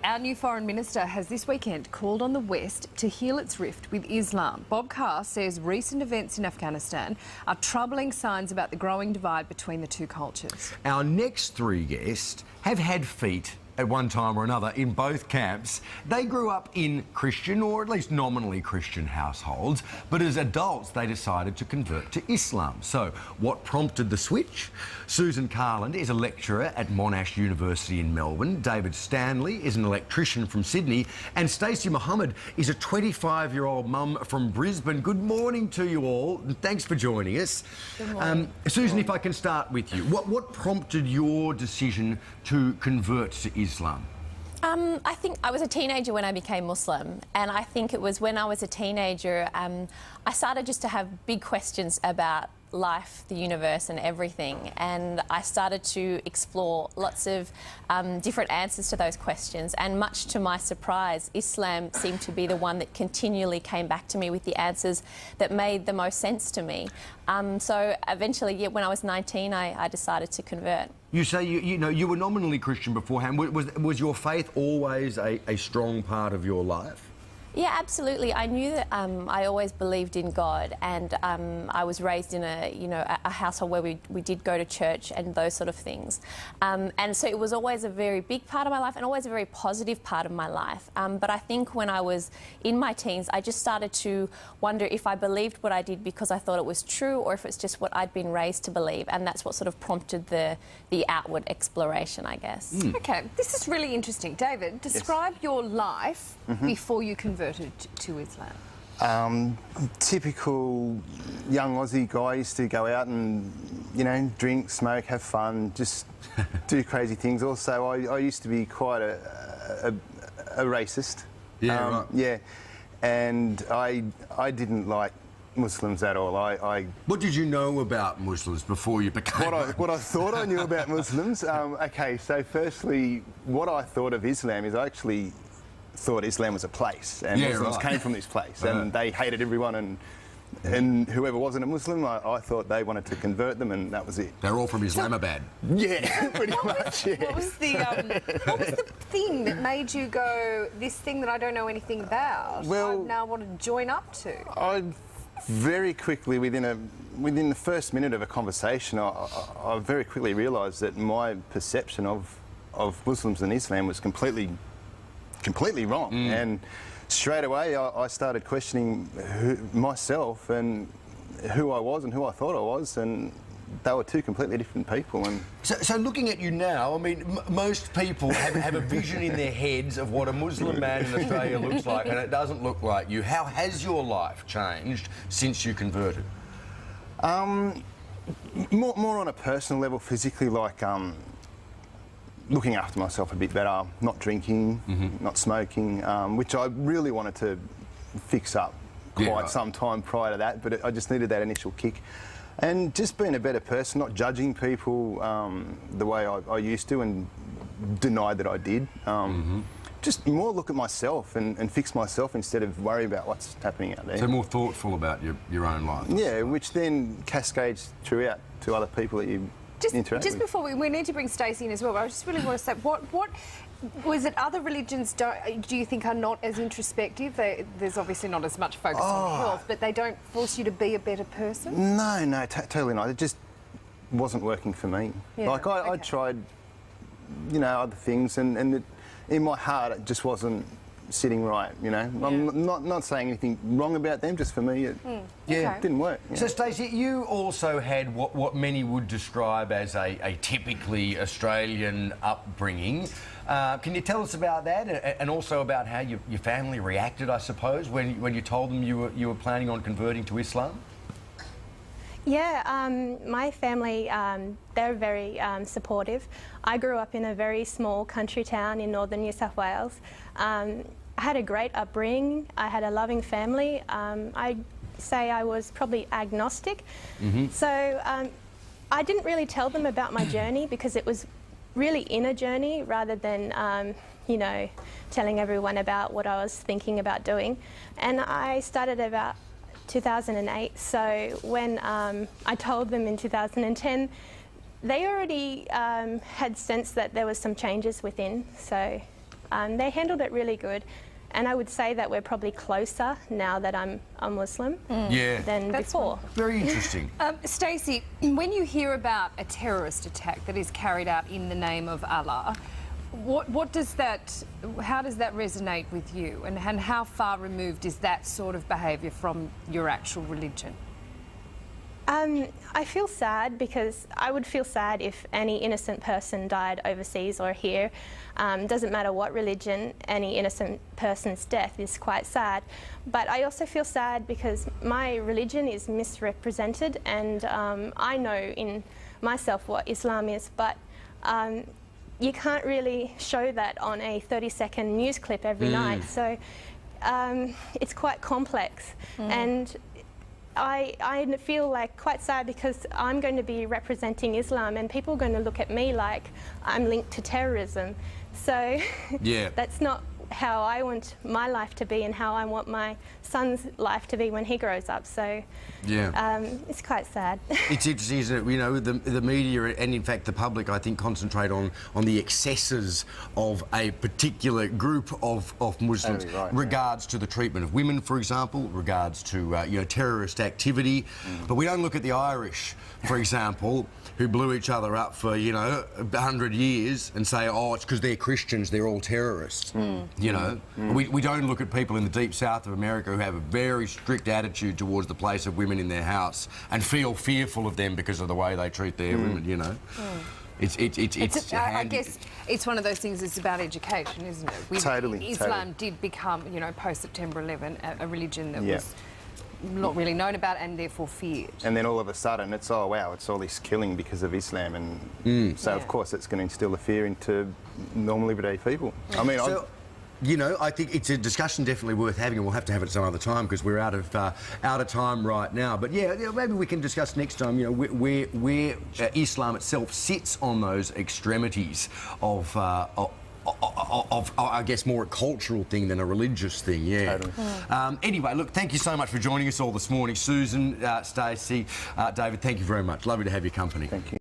Our new Foreign Minister has this weekend called on the West to heal its rift with Islam. Bob Carr says recent events in Afghanistan are troubling signs about the growing divide between the two cultures. Our next three guests have had feet at one time or another in both camps. They grew up in Christian, or at least nominally Christian households, but as adults they decided to convert to Islam. So what prompted the switch? Susan Carland is a lecturer at Monash University in Melbourne. David Stanley is an electrician from Sydney, and Stacey Mohammed is a 25-year-old mum from Brisbane. Good morning to you all, and thanks for joining us. Good morning. Susan, if I can start with you, what prompted your decision to convert to Islam? I think I was a teenager when I became Muslim, and I think it was when I was a teenager I started just to have big questions about life, the universe and everything, and I started to explore lots of different answers to those questions, and much to my surprise Islam seemed to be the one that continually came back to me with the answers that made the most sense to me. So eventually, yeah, when I was 19 I decided to convert. You say you were nominally Christian beforehand. Was your faith always a strong part of your life? Yeah, absolutely. I knew that I always believed in God, and I was raised in a household where we did go to church and those sort of things. And so it was always a very big part of my life and always a very positive part of my life. But I think when I was in my teens, I just started to wonder if I believed what I did because I thought it was true, or if it's just what I'd been raised to believe. And that's what sort of prompted the outward exploration, I guess. Mm. OK, this is really interesting. David, describe your life before you converted to Islam. Typical young Aussie guy. Used to go out and, drink, smoke, have fun, just do crazy things. Also, I used to be quite a racist. Yeah, right. Yeah, and I didn't like Muslims at all. What did you know about Muslims before you became what I thought I knew about Muslims? OK, so firstly, what I thought of Islam is I actually thought Islam was a place, and Muslims came from this place, and they hated everyone, and whoever wasn't a Muslim, I thought they wanted to convert them, and that was it. They're all from Islamabad. Yeah, pretty much. Yeah. What was the thing that made you go, this thing that I don't know anything about, Well, I now want to join up to? I very quickly, within the first minute of a conversation, I very quickly realised that my perception of Muslims and Islam was completely wrong. And straight away I started questioning myself and who I was and who I thought I was, and they were two completely different people. And so looking at you now, I mean, most people have a vision in their heads of what a Muslim man in Australia looks like, and it doesn't look like you. How has your life changed since you converted? More on a personal level, physically, like looking after myself a bit better, not drinking, not smoking, which I really wanted to fix up quite some time prior to that, but I just needed that initial kick. And just being a better person, not judging people the way I used to and denied that I did. Just more look at myself and fix myself instead of worry about what's happening out there. So more thoughtful about your own life. Yeah, which then cascades throughout to other people that you interact Just with. before we need to bring Stacey in as well, but I just really want to say, what was it other religions do you think are not as introspective? There's obviously not as much focus on health, but they don't force you to be a better person? No, totally not. It just wasn't working for me. Yeah, like I tried, other things, and in my heart it just wasn't sitting right, I'm not saying anything wrong about them, just for me it didn't work. So Stacey, you also had what many would describe as a typically Australian upbringing. Can you tell us about that, and also about how your family reacted, I suppose, when you told them you were planning on converting to Islam? Yeah, my family, they're very supportive. I grew up in a very small country town in northern New South Wales. I had a great upbringing. I had a loving family. I'd say I was probably agnostic. So I didn't really tell them about my journey because it was really inner journey rather than, telling everyone about what I was thinking about doing. And I started about 2008, so when I told them in 2010, they already had sensed that there was some changes within, so They handled it really good. And I would say that we're probably closer now that I'm a Muslim Yeah. than That's before. Very interesting. Stacey, when you hear about a terrorist attack that is carried out in the name of Allah, what does that, how does that resonate with you, and how far removed is that sort of behaviour from your actual religion? I feel sad because I would feel sad if any innocent person died overseas or here. Doesn't matter what religion, any innocent person's death is quite sad. But I also feel sad because my religion is misrepresented, and I know in myself what Islam is, but you can't really show that on a 30-second news clip every night. So it's quite complex. And I feel like quite sad because I'm going to be representing Islam and people are going to look at me like I'm linked to terrorism. So Yeah. that's not how I want my life to be and how I want my son's life to be when he grows up. So Yeah. it's quite sad. It's interesting, isn't it? You know, the media and in fact the public, I think, concentrate on the excesses of a particular group of Muslims, Totally right, regards to the treatment of women, for example, regards to you know, terrorist activity. But we don't look at the Irish, for example, who blew each other up for, you know, 100 years and say, oh, it's because they're Christians, they're all terrorists. You know, we don't look at people in the deep south of America who have a very strict attitude towards the place of women in their house and feel fearful of them because of the way they treat their women, you know. I guess it's one of those things. It's about education, isn't it? Totally, Islam totally. did become, you know, post September 11, a religion that Yeah. was not really known about and therefore feared. And then all of a sudden, it's, oh wow, it's all this killing because of Islam, and so Yeah. of course it's going to instill the fear into normal everyday people. I mean, So, you know, I think it's a discussion definitely worth having, and we'll have to have it some other time because we're out of time right now. But yeah, maybe we can discuss next time. You know, where Islam itself sits on those extremities of I guess more a cultural thing than a religious thing. Yeah. Totally. Anyway, look, thank you so much for joining us all this morning, Susan, Stacey, David. Thank you very much. Lovely to have your company. Thank you.